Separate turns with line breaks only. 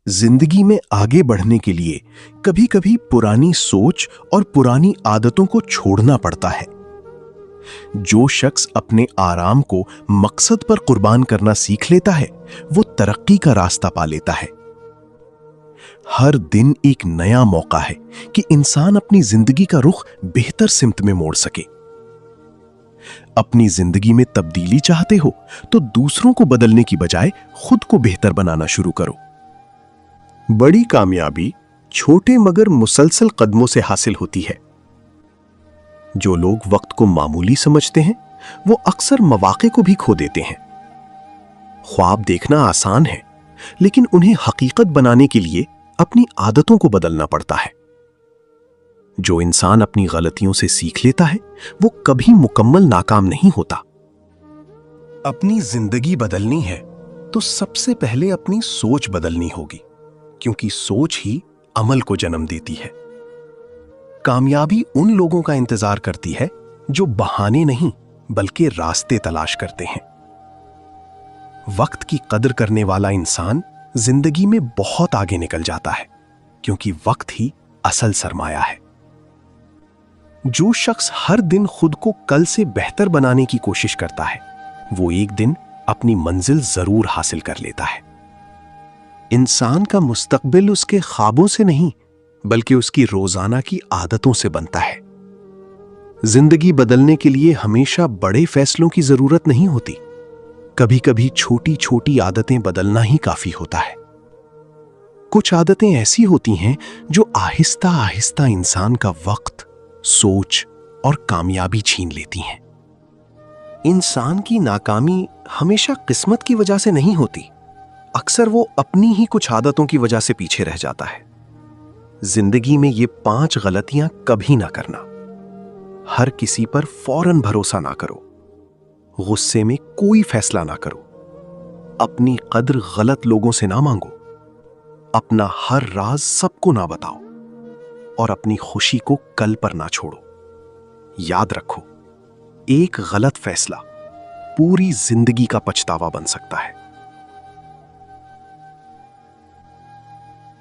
जिंदगी में आगे बढ़ने के लिए कभी कभी पुरानी सोच और पुरानी आदतों को छोड़ना पड़ता है। जो शख्स अपने आराम को मकसद पर कुर्बान करना सीख लेता है, वो तरक्की का रास्ता पा लेता है। हर दिन एक नया मौका है कि इंसान अपनी जिंदगी का रुख बेहतर सिमत में मोड़ सके। अपनी जिंदगी में तब्दीली चाहते हो तो दूसरों को बदलने की बजाय खुद को बेहतर बनाना शुरू करो। बड़ी कामयाबी छोटे मगर मुसलसल कदमों से हासिल होती है। जो लोग वक्त को मामूली समझते हैं, वो अक्सर मौके को भी खो देते हैं। ख्वाब देखना आसान है, लेकिन उन्हें हकीकत बनाने के लिए अपनी आदतों को बदलना पड़ता है। जो इंसान अपनी गलतियों से सीख लेता है, वो कभी मुकम्मल नाकाम नहीं होता। अपनी जिंदगी बदलनी है तो सबसे पहले अपनी सोच बदलनी होगी, क्योंकि सोच ही अमल को जन्म देती है। कामयाबी उन लोगों का इंतजार करती है जो बहाने नहीं बल्कि रास्ते तलाश करते हैं। वक्त की कदर करने वाला इंसान जिंदगी में बहुत आगे निकल जाता है, क्योंकि वक्त ही असल सरमाया है। जो शख्स हर दिन खुद को कल से बेहतर बनाने की कोशिश करता है, वो एक दिन अपनी मंजिल जरूर हासिल कर लेता है। इंसान का मुस्तकबिल उसके ख्वाबों से नहीं बल्कि उसकी रोजाना की आदतों से बनता है। जिंदगी बदलने के लिए हमेशा बड़े फैसलों की जरूरत नहीं होती। कभी कभी छोटी छोटी आदतें बदलना ही काफी होता है। कुछ आदतें ऐसी होती हैं जो आहिस्ता आहिस्ता इंसान का वक्त, सोच और कामयाबी छीन लेती हैं। इंसान की नाकामी हमेशा किस्मत की वजह से नहीं होती, अक्सर वो अपनी ही कुछ आदतों की वजह से पीछे रह जाता है। जिंदगी में ये 5 गलतियां कभी ना करना। हर किसी पर फौरन भरोसा ना करो। गुस्से में कोई फैसला ना करो। अपनी कद्र गलत लोगों से ना मांगो। अपना हर राज सबको ना बताओ और अपनी खुशी को कल पर ना छोड़ो। याद रखो, एक गलत फैसला पूरी जिंदगी का पछतावा बन सकता है।